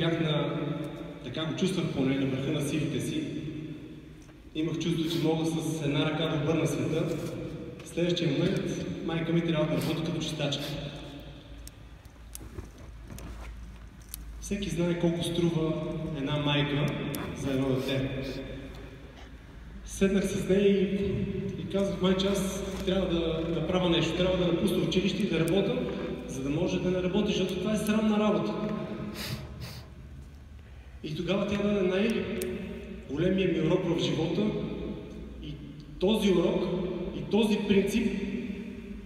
бях така го чувствах поне, на върха на силите си. Имах чувство, че мога с една ръка да обърна света. В следващия момент майка ми трябва да работи като чистачка. Всеки знае колко струва една майка за едно дете. Седнах с нея и казах, майче, аз трябва да правя нещо, трябва да напусна училище и да работя, за да може да не работи, защото това е срамна работа. И тогава тя даде най-големия ми урок в живота и този урок и този принцип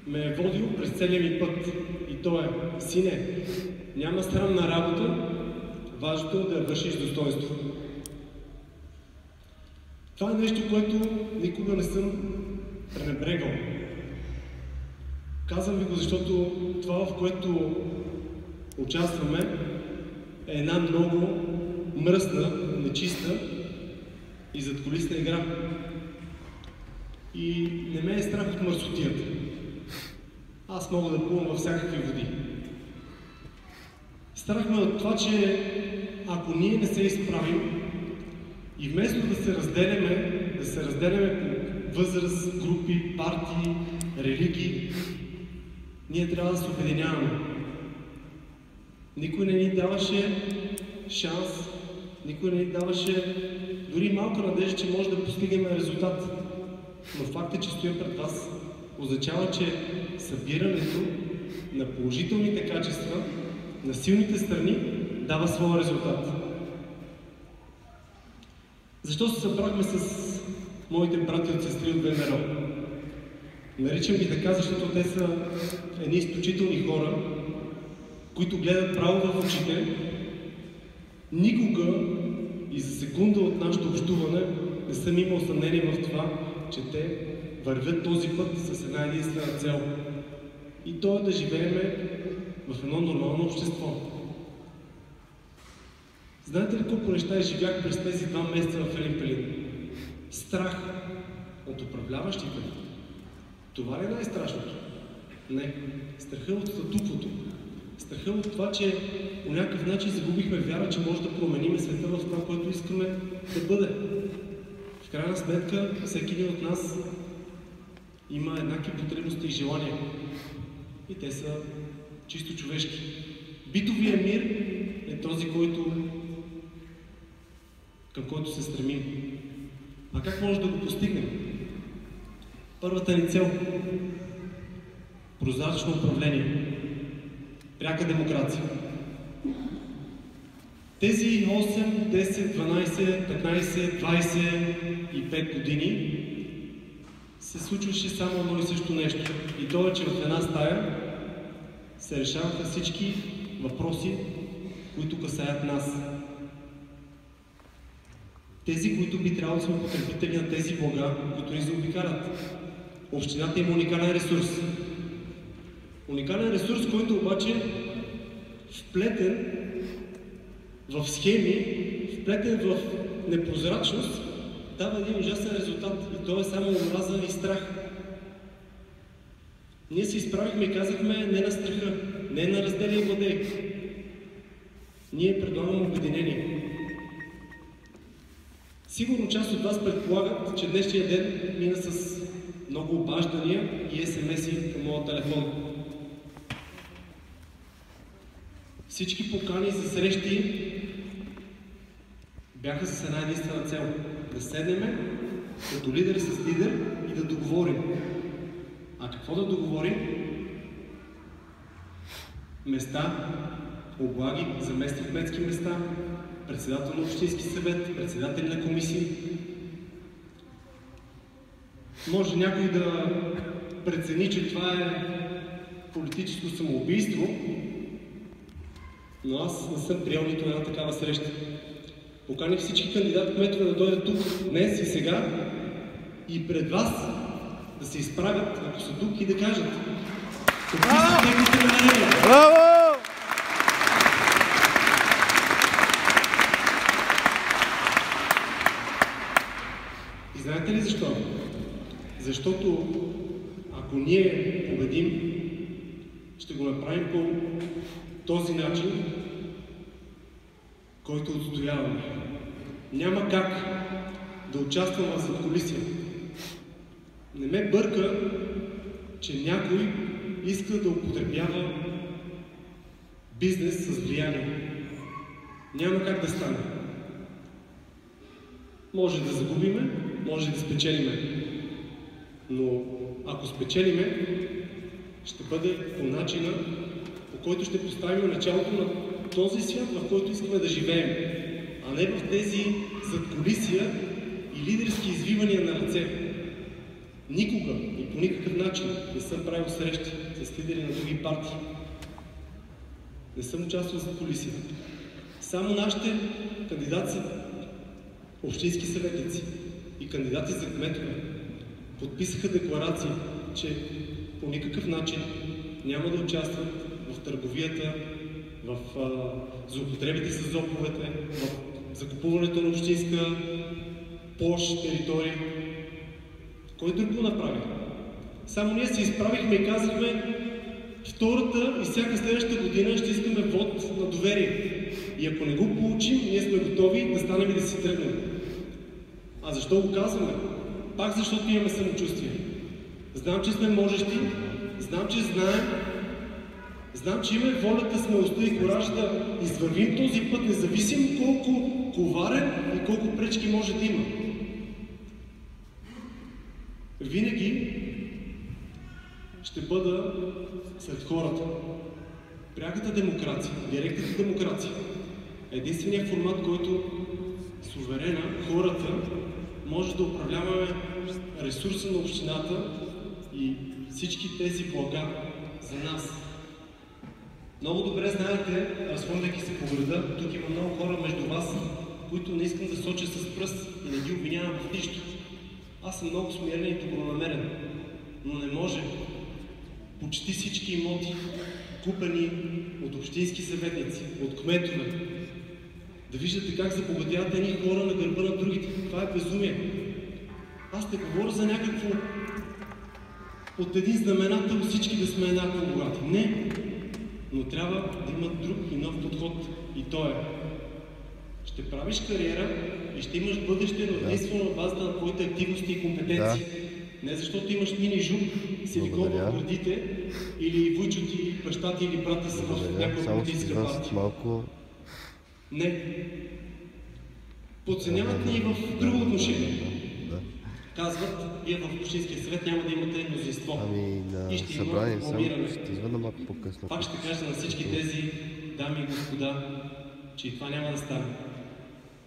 ме е водил през целия ми път. И то е, сине, няма срамна работа, важното е да вършиш достоинство. Това е нещо, което никога не съм пренебрегал. Казвам ви го, защото това, в което участваме, е една много мръсна, нечиста и задкулисна игра. И не ме е страх от мърсотията. Аз мога да плувам във всякакви води. Страх ме от това, че ако ние не се изправим и вместо да се разделяме по възраст, групи, партии, религии, ние трябва да се обединяваме. Никой не ни даваше шанс, никой не ни даваше дори малка надежда, че може да постигнем резултат. Но фактът, че стоя пред вас, означава, че събирането на положителните качества, на силните страни, дава своя резултат. Защо се събрахме с моите брати от сестри от ВМРО? Наричам ги така, защото те са едни изключителни хора, които гледат право в очите. Никога и за секунда от нашето общуване не съм имал съмнение в това, че те вървят този път с една единствена цел. И то е да живеем в едно нормално общество. Знаете ли колко неща изживях през тези 2 месеца в Елин Пелин? Страх от управляващите. Това ли е най-страшното? Не. Страха от статуквото. Страха от това, че по някакъв начин загубихме вяра, че може да променим света в това, което искаме да бъде. В крайна сметка, всеки един от нас има еднакви потребности и желания. И те са чисто човешки. Битовия мир е този, към който се стремим. А как може да го постигнем? Първата ни цел – прозрачно управление, пряка демокрация. Тези 8, 10, 12, 15, 25 години се случваше само едно и също нещо. И то е, че в една стая се решаваха всички въпроси, които касаят нас. Тези, които би трябвало да сме потребители на тези блага, които ни заобикалят. Общината има уникален ресурс. Уникален ресурс, който обаче вплетен в схеми, вплетен в непрозрачност, дава един ужасен резултат. И то е само омраза и страх. Ние се изправихме и казахме не на страха, не на разделение и владей. Ние предлагаме обединение. Сигурно част от вас предполагат, че днешния ден мина с много обаждания и СМС-и към моя телефон. Всички покани за срещи бяха с една единствена цел. Да седнем като лидер с лидер и да договорим. А какво да договорим? Места, облаги, заместни кметски места, председател на общински съвет, председател на комисии. Може някой да прецени, че това е политическо самоубийство, но аз не съм приел нито една такава среща. Поканих всички кандидат-кметове да дойдат тук днес и сега и пред вас да се изправят, ако са тук, и да кажат какви са техните намерения. Браво! И знаете ли защо? Защото ако ние победим, ще го направим по този начин, който отстояваме. Няма как да участвам в задкулисие. Не ме бърка, че някой иска да употребява бизнес с влияние. Няма как да стане. Може да загубиме, може да спечелиме. Но ако спечелиме, ще бъде по начина, по който ще поставим началото на този свят, в който искаме да живеем, а не в тези задкулисия и лидерски извивания на ръце. Никога и по никакъв начин не съм правил срещи с лидери на други партии. Не съм участвал в задкулисия. Само нашите кандидати са общински съветници и кандидати за кметове подписаха декларации, че по никакъв начин няма да участват в търговията, в злоупотребите с ЗОП-овете, в закупуването на общинска площ, територия. Кой друг го направи? Само ние се изправихме и казахме, втората и всяка следващата година ще искаме вод на доверие. И ако не го получим, ние сме готови да станем и да си тръгнем. А защо го казваме? Пак защото имаме самочувствие. Знам, че сме можещи, знам, че знаем, знам, че имаме волята, смелостта и кораж да извървим този път, независимо колко коварен и колко пречки може да има. Винаги ще бъда сред хората. Пряката демокрация, директната демокрация е единственият формат, който суверена, хората, може да управляваме ресурса на общината и всички тези блага за нас. Много добре знаете, разходвайки се по града, тук има много хора между вас, които не искам да соча с пръст и не ги обвинявам в нищо. Аз съм много смирен и добронамерен, но не може почти всички имоти, купени от общински съветници, от кметове, да виждате как забогатяват едни хора на гърба на другите. Това е безумие. Аз не говоря за някакво от един знаменател всички да сме еднакво богати. Не, но трябва да има друг и нов подход. И то е, ще правиш кариера и ще имаш бъдеще, но единствено на базата на твоите активности и компетенции. Не защото имаш мини-жуп, силикон в гърдите, или вуйчо ти, баща ти или брат ти са в някаква политическа партия. Не. Подценяват ни и в друго отношение. Казват, вие в Общинския съвет няма да имате мнозинство. И ще има формиране. Пак ще кажа на всички тези дами и господа, че и това няма да стане.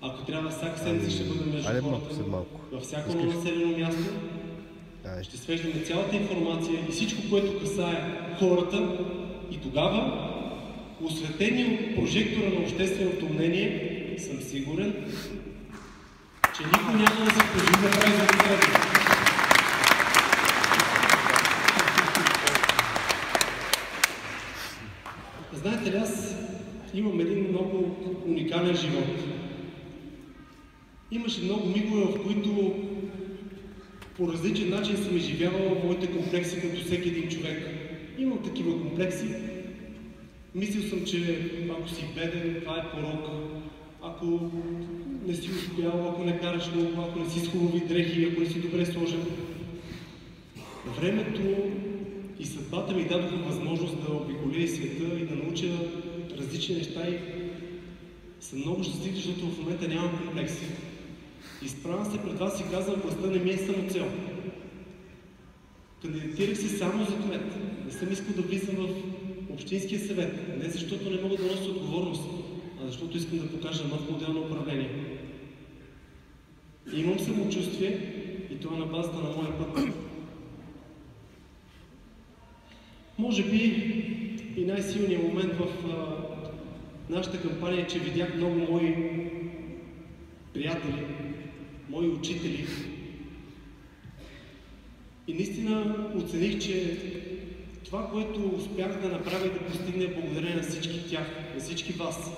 Ако трябва, всяка седмица ще бъдем между хората, във всяко населено място, ще свеждаме цялата информация и всичко, което касае хората, и тогава, осветени от прожектора на общественото мнение, съм сигурен, че никой няма да се пожи да прави злоупотреби. Знаете ли, аз имам един много уникален живот. Имаше много мигове, в които по различен начин съм изживявал моите комплекси като всеки един човек. Имам такива комплекси. Мислил съм, че ако си беден, това е порок. Ако не си успял, ако не караш много, ако не си с хубави дрехи, ако не си добре сложен. Времето и съдбата ми дадоха възможност да обиколя света и да науча различни неща и съм много щастлив, защото в момента нямам комплекси. Изправям се пред вас и казвам, властта не ми е самоцел. Кандидатирах се само за кмет. Не съм искал да влизам в Общинския съвет. Не защото не мога да нося отговорност, а защото искам да покажа нов модел на управление. Имам самочувствие и това на базата на моя път. Може би и най-силният момент в нашата кампания е, че видях много мои приятели, мои учители. И наистина оцених, че това, което успях да направя и да постигне, благодарение на всички тях, на всички вас.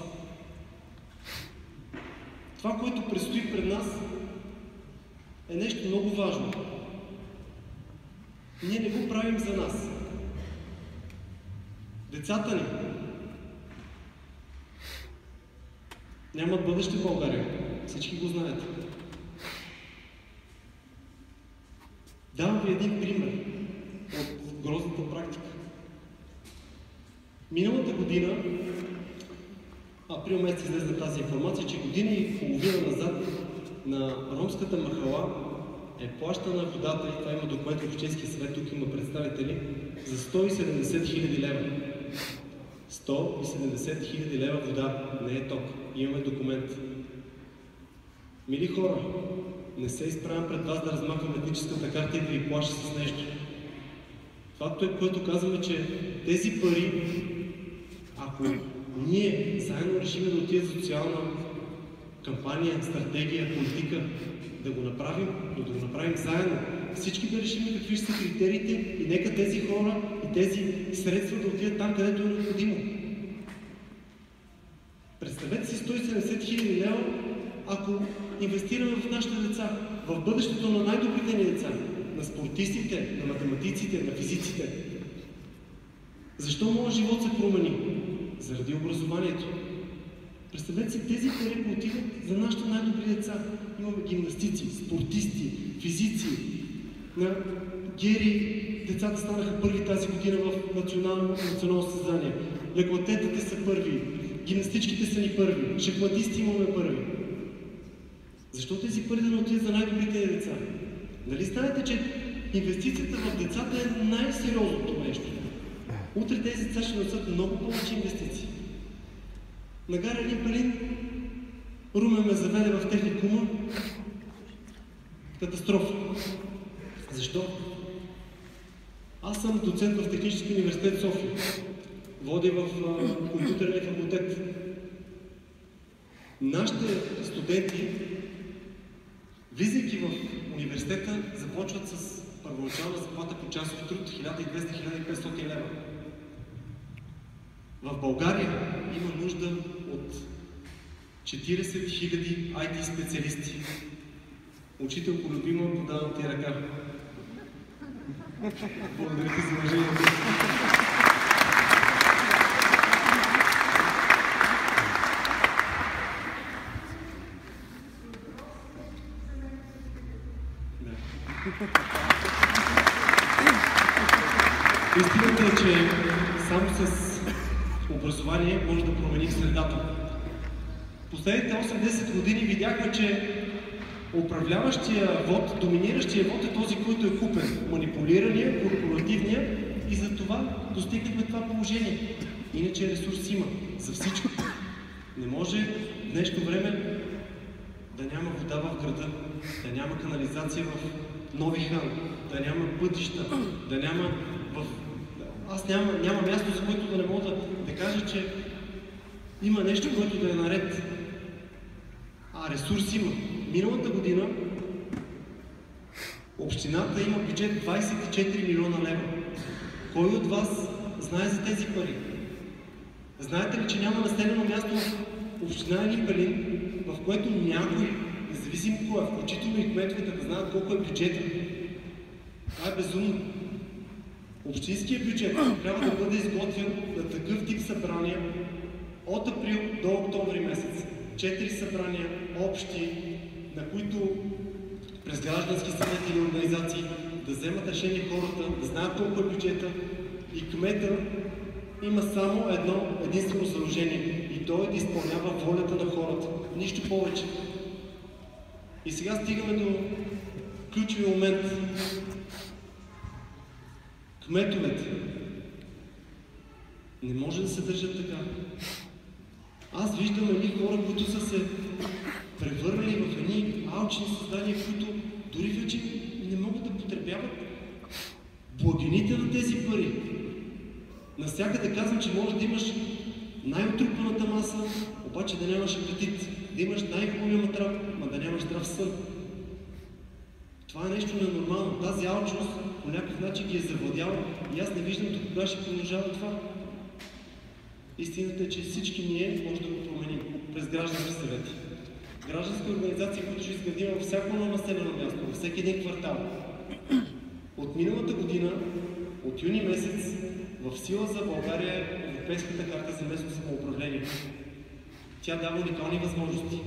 Това, което предстои пред нас, е нещо много важно. Ние не го правим за нас. Децата ни, нямат бъдеще в България. Всички го знаят. Давам ви един пример от грозната практика. Миналата година, април месец излезе тази информация, че година и половина назад на ромската махала е плащана водата, и това има документ в Общинския съвет, тук има представители, за 170 хиляди лева. 170 хиляди лева вода, не е ток. Имаме документ. Мили хора, не се изправям пред вас да размахвам етническата карта и да ви плаша с нещо. Това, което казваме, че тези пари, ако ние заедно решим да отидем за социална кампания, стратегия, политика, да го направим, но да го направим заедно. Всички да решим какви ще са критериите и нека тези хора и тези средства да отидат там, където е необходимо. Представете си 170 хиляди лева, ако инвестираме в нашите деца, в бъдещето на най-добрите ни деца, на спортистите, на математиците, на физиците. Защо моят живот се промени? Заради образованието. Представете си, тези пари отиват за нашите най-добри деца. Имаме гимнастици, спортисти, физици. На Гери децата станаха първи тази година в национално състезание. Лекоатлетите са първи, гимнастичките са ни първи, шахматисти имаме първи. Защо тези пари да не отидат за най-добрите деца? Нали знаете, че инвестицията в децата е най-сериозното нещо? Утре тези деца ще носят много повече инвестиции. На гара Елин Пелин Румен ме заведе в техникума. Катастрофа. Защо? Аз съм доцент в Технически университет София. Водя в компютърния факултет. Нашите студенти, влизайки в университета, започват с първоначална заплата по часов труд 1200-1500 лева. В България има нужда от 40 000 IT специалисти. Учителко любима, подавам ти ръка. Благодаря ти за уважението. Истината е, че само с образование може да променим средата. Последните 8-10 години видяхме, че управляващия вод, доминиращия вод е този, който е купен, манипулирания, корпоративния, и за това достигнахме това положение. Иначе ресурс има за всичко. Не може в днешно време да няма вода в града, да няма канализация в Нови хан, да няма пътища, да няма в... Аз няма място, за което да не мога да кажа, че има нещо, което да е наред. А ресурс има. Миналата година общината има бюджет 24 милиона лева. Кой от вас знае за тези пари? Знаете ли, че няма населено място в община Елин Пелин, в което някой, независимо кой, включително и кметовете, да знаят колко е бюджетът? Това е безумно. Общинският бюджет трябва да бъде изготвен на такъв тип събрания от април до октомври месец. 4 събрания общи, на които през граждански съвети или организации да вземат решение хората, да знаят колко е бюджета, и кмета има само единствено задължение, и то е да изпълнява волята на хората. Нищо повече. И сега стигаме до ключови момент. Кметовете не може да се държат така. Аз виждам едни хора, които са се превърнали в едни алчни създания, които дори вече не могат да потребяват благините на тези пари. Навсякъде казвам, че може да имаш най-отрупаната маса, обаче да нямаш апетит. Да имаш най-голям трап, но да нямаш здрав сън. Това е нещо ненормално. Тази алчност по някакъв начин ги е завладяла и аз не виждам до кога ще продължава това. Истината е, че всички ние може да го променим през граждански съвети. Граждански организации, които ще изградим във всяко едно населено място, във всеки един квартал. От миналата година, от юни месец, в сила за България е Европейската карта за местно самоуправление. Тя дава уникални възможности.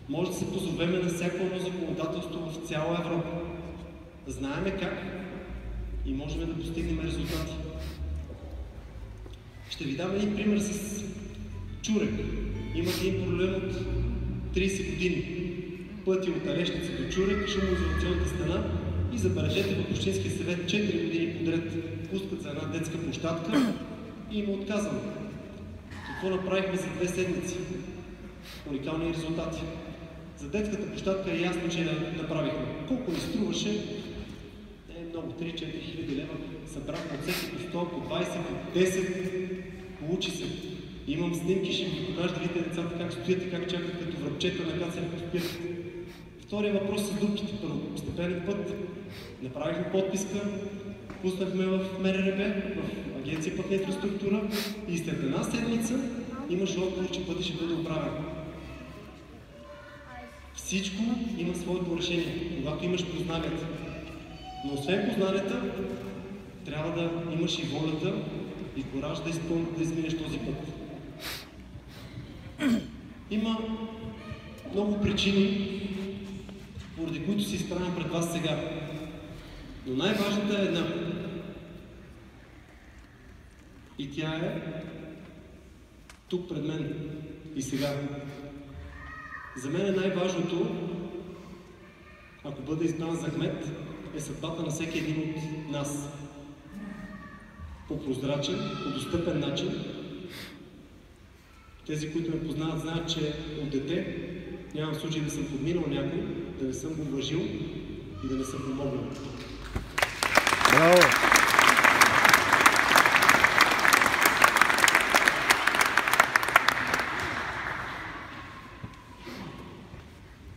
Може да се позовеме на всяко едно законодателство в цяла Европа. Знаеме как и можем да постигнем резултати. Ще ви дам един пример с Чурек. Имате един проблем от 30 години. Пътя от Арешница до Чурек, шумоизолационната стена и забележете в Общинския съвет 4 години подред пускат за една детска площадка и им отказваме. Какво направихме за 2 седмици? Уникални резултати. За детската площадка е ясно, че я направихме. Колко ни струваше? Не е много, 3-4 хиляди лева. Събрахме от всеки по 100, по 20, по 10. Получи се. Имам снимки, ще ви покажа да видите децата как стоят и как чакат като връбчета на кацали по спирт. Втория въпрос с дупките. Първостепенен път. Направихме подписка, пуснахме в МРРБ, в Агенция пътна инфраструктура и след една седмица имаше отговор, че пътят ще бъде оправен. Всичко има своето решение, когато имаш познанията. Но освен познанията, трябва да имаш и волята и кораж да изминеш този път. Има много причини, поради които се изправям пред вас сега. Но най-важната е една. И тя е тук пред мен и сега. За мен е най-важното, ако бъда избран за кмет, е съдбата на всеки един от нас. По прозрачен, по достъпен начин. Тези, които ме познават, знаят, че от дете нямам случай да съм подминал някой, да не съм го уважил и да не съм помогнал. Браво!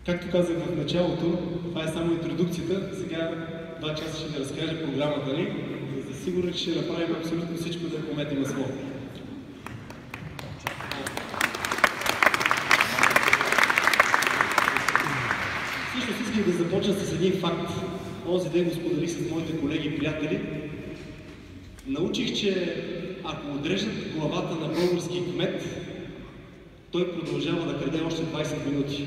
Както казах в началото, това е само интродукцията. Сега 2 часа ще ви разкажа програмата ни, за да сигурен, че ще направим абсолютно всичко да пометим масло. Всъщност исках да започна с един факт. Онзи ден го споделих с моите колеги и приятели. Научих, че ако отрежат главата на български кмет, той продължава да краде още 20 минути.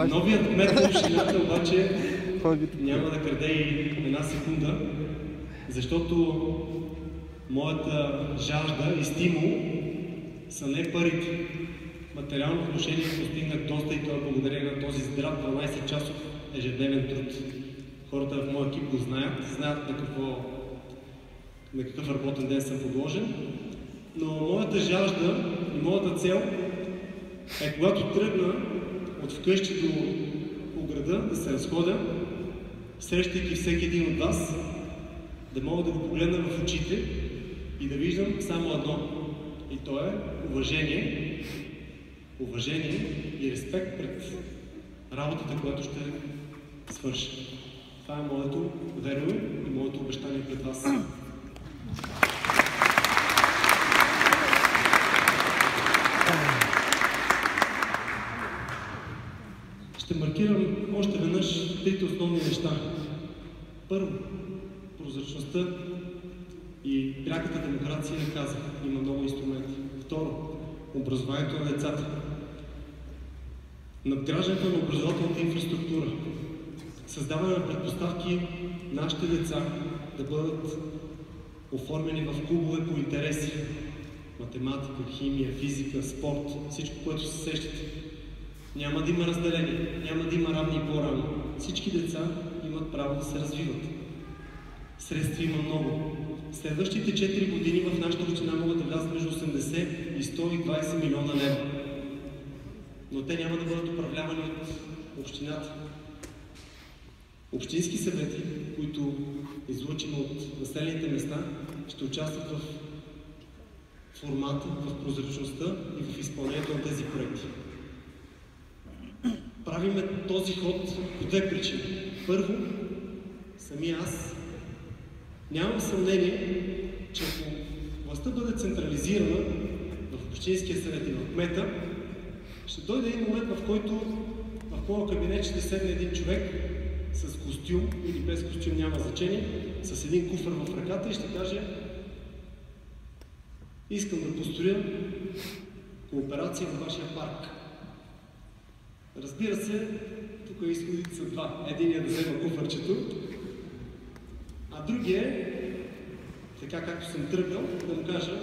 Новият кмет на общината обаче няма да краде и една секунда, защото моята жажда и стимул са не парите. В материално отношение постигнах доста и това благодарение на този здрав 12-часов ежедневен труд. Хората в моя екип го знаят на какъв работен ден съм подложен, но моята жажда и моята цел е, когато тръгна от вкъщи до града да се разходя, срещайки всеки един от вас, да мога да го погледна в очите и да виждам само едно. И то е уважение и респект пред работата, която ще свърша. Това е моето верую и моето обещание пред вас. Ще маркирам още веднъж 3 основни неща. Първо, прозрачността и пряката демокрация, казах, има много инструменти. Второ, образованието на децата. Надграждането на образователната инфраструктура. Създаване на предпоставки нашите деца да бъдат оформени в клубове по интереси. Математика, химия, физика, спорт, всичко, което се сещате. Няма да има разделение, няма да има равни и по-рано. Всички деца имат право да се развиват. Средства има много. Следващите 4 години в нашата община могат да влязат между 80 и 120 милиона лева. Но те няма да бъдат управлявани от общината. Общински съвети, които излъчим от населените места, ще участват в формата, в прозрачността и в изпълнението на тези проекти. Правиме този ход по 2 причини. Първо, сами аз нямам съмнение, че ако властта бъде централизирана в Общинския съвет и в кмета, ще дойде един момент, в който в моя кабинет ще седне един човек с костюм или без костюм, няма значение, с един куфър в ръката и ще каже: искам да построя кооперация във вашия парк. Разбира се, тук изходите са два. Единият да взема куфърчето, а другия е, така както съм тръгнал, да му кажа: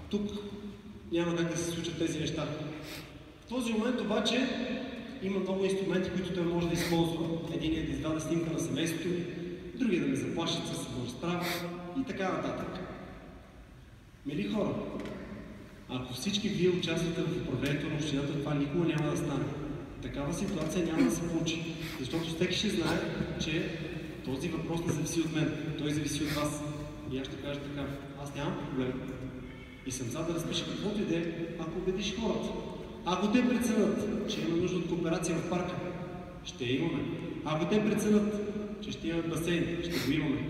тук няма как да се случат тези неща. В този момент обаче има много инструменти, които той може да използва. Единият да извади снимка на семейството ми, другия да ме заплаши със саморазправа и така нататък. Мили хора, ако всички вие участвате в управлението на общината, това никога няма да стане. Такава ситуация няма да се получи, защото всеки ще знае, че този въпрос не зависи от мен, той зависи от вас. И аз ще кажа така: аз нямам проблем и съм за да разпиша каквото и да е, ако убедиш хората. Ако те преценят, че има нужда от кооперация в парка, ще я имаме. Ако те преценят, че ще имаме басейн, ще го имаме.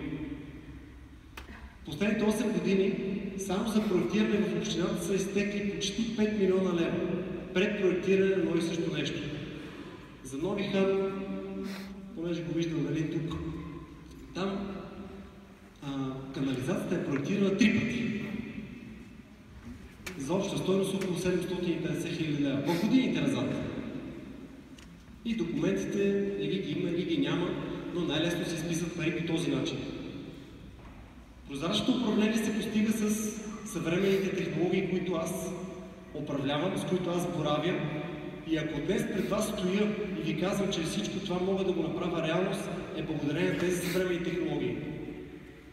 Последните 8 години само за проектиране в общината са изтекли почти 5 милиона лева. Предпроектиране на едно и също нещо. За Нови хан, понеже го виждам тук, там канализацията е проектирана 3 пъти. За обща стойност около 750 хиляди лева. В годините назад. И документите или ги има, или ги няма, но най-лесно се изписват пари по този начин. Прозрачното управление се постига с съвременните технологии, които аз управлявам, с които аз боравя. И ако днес пред вас стоя и ви казвам, че всичко това мога да го направя реалност, е благодарение на тези съвременни технологии.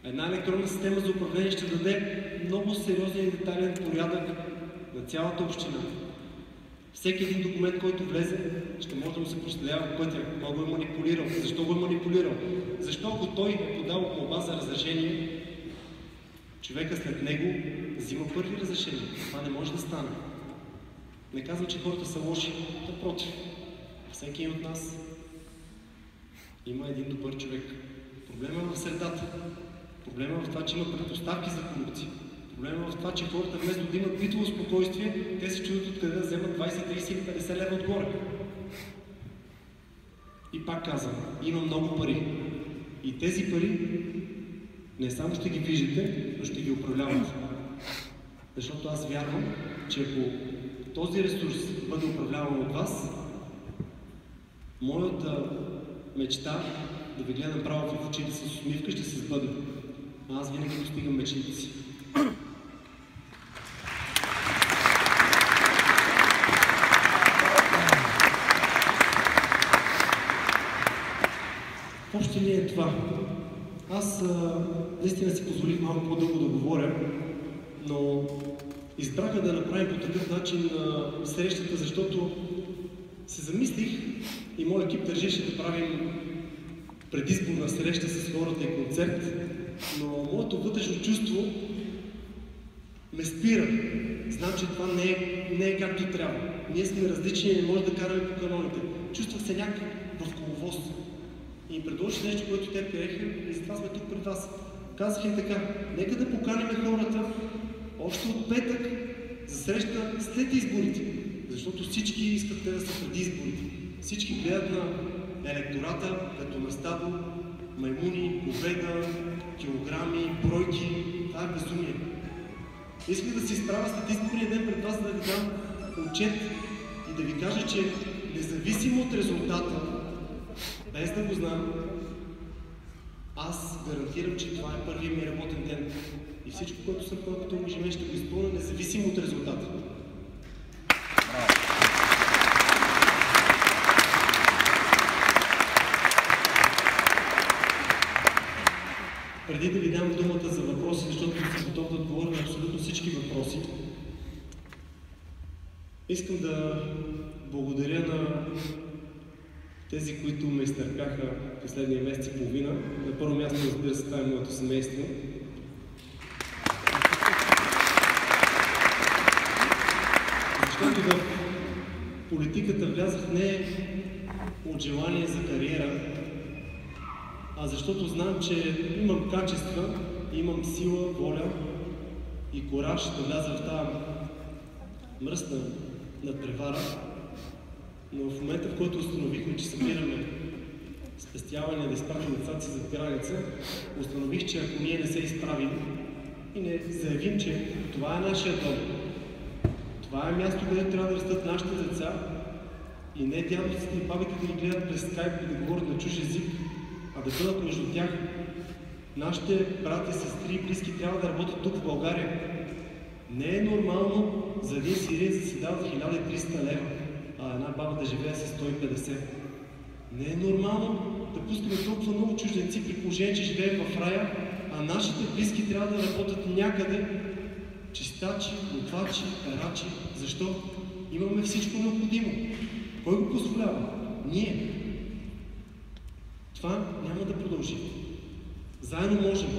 Една електронна система за управление ще даде много сериозен и детайлен порядък на цялата община. Всеки един документ, който влезе, ще може да му се проследява пътя. Кой го е манипулирал? Защо го е манипулирал? Защо, ако той е подал молба за разрешение, човека след него взима първи разрешение? Това не може да стане. Не казвам, че хората са лоши. Напротив, всеки от нас има един добър човек. Проблема е в средата. Проблема е в това, че има предпоставки за корупция. Проблема е в това, че хората вместо да имат битово спокойствие, те се чудят откъде да вземат 20, 30 или 50 лева отгоре. И пак казвам, има много пари. И тези пари не само ще ги виждате, но ще ги управлявате. Защото аз вярвам, че ако този ресурс бъде управляван от вас, моята мечта да ви гледам право в очите с усмивка ще се сбъдне. Аз винаги достигам мечтите си. В общи линии е това. Аз наистина си позволих малко по-дълго да говоря, но избраха да направим по такъв начин срещата, защото се замислих и моят екип държеше да правим предизборна среща с хората и концерт, но моето вътрешно чувство ме спира. Знам, че това не е както трябва. Ние сме различни и не може да караме по каноните. Чувствах се някак в коловоз. И им предложих нещо, което те приеха и затова сме тук пред вас. Казах им така: нека да поканим хората още от петък за среща след изборите. Защото всички искат те да са преди изборите. Всички гледат на електората като на стадо, маймуни, говеда, килограми, бройки. Това е безумие. Исках да се изправя след изборния ден пред вас, да ви дам отчет и да ви кажа, че независимо от резултата, без да го знам, аз гарантирам, че това е първият ми работен ден. И всичко, което съм поел като ангажимент, ще го изпълня, независимо от резултата. Преди да ви дам думата за въпроси, защото съм готов да отговоря на абсолютно всички въпроси, искам да благодаря на тези, които ме изтърпяха последния месец и половина. На първо място, разбира се, това е моето семейство. Защото в политиката влязах не от желание за кариера, а защото знам, че имам качества, имам сила, воля и кураж да вляза в тази мръсна надпревара. Но в момента, в който установихме, че събираме спестяване да изпратим децата си зад граница, установих, че ако ние не се изправим и не заявим, че това е нашия дом, това е място, където трябва да растат нашите деца и не дядовците и бабите да ги гледат през скайп и да говорят на чуж език, а да бъдат между тях. Нашите брати, сестри и близки трябва да работят тук в България. Не е нормално за един сириец да се дават 1300 лева, а една баба да живее с 150. Не е нормално да пускаме толкова много чужденци при положение, че живеем в рая, а нашите близки трябва да работят някъде. Чистачи, готвачи, перачи. Защо? Имаме всичко необходимо. Кой го позволява? Ние. Това няма да продължи. Заедно можем.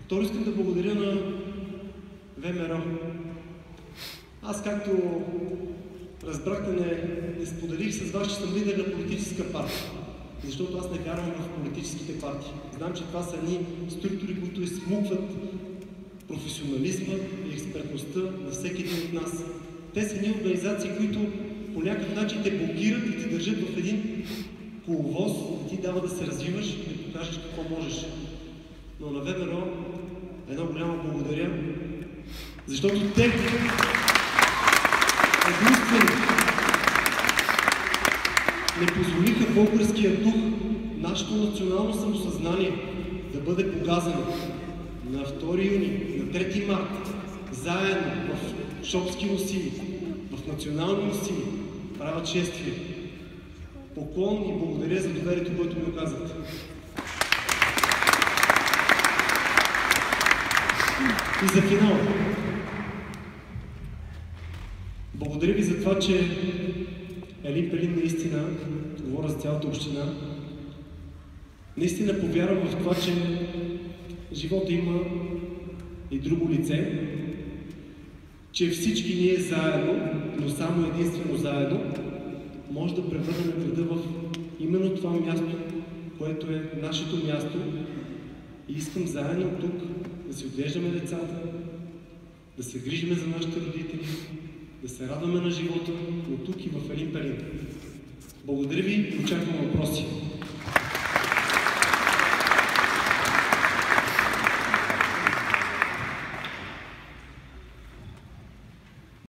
Второ, искам да благодаря на ВМРО. Аз, както разбрахте, не споделих с вас, че съм лидер на политическа партия. Защото аз не вярвам в политическите партии. Знам, че това са едни структури, които изсмукват професионализма и експертността на всеки един от нас. Те са едни организации, които по някакъв начин те блокират и те държат в един коловоз, да ти дава да се развиваш и да покажеш какво можеш. Но на ВМРО едно голямо благодаря, защото те единствено не позволиха българския дух, нашето национално самосъзнание да бъде погазено. На 2 юни, на 3 март, заедно в шопски носили, в национални носили, правят шествие. Поклон и благодаря за доверието, което ми оказахте. И за финал. Благодаря ви за това, че Елин Пелин наистина, говоря за цялата община, наистина повярвам в това, че живота има и друго лице, че всички ние заедно, но само единствено заедно, може да превърнем града в именно това място, което е нашето място. И искам заедно тук да си отглеждаме децата, да се грижиме за нашите родители, да се радваме на живота, но тук и в Елин Пелин. Благодаря ви и очаквам въпроси.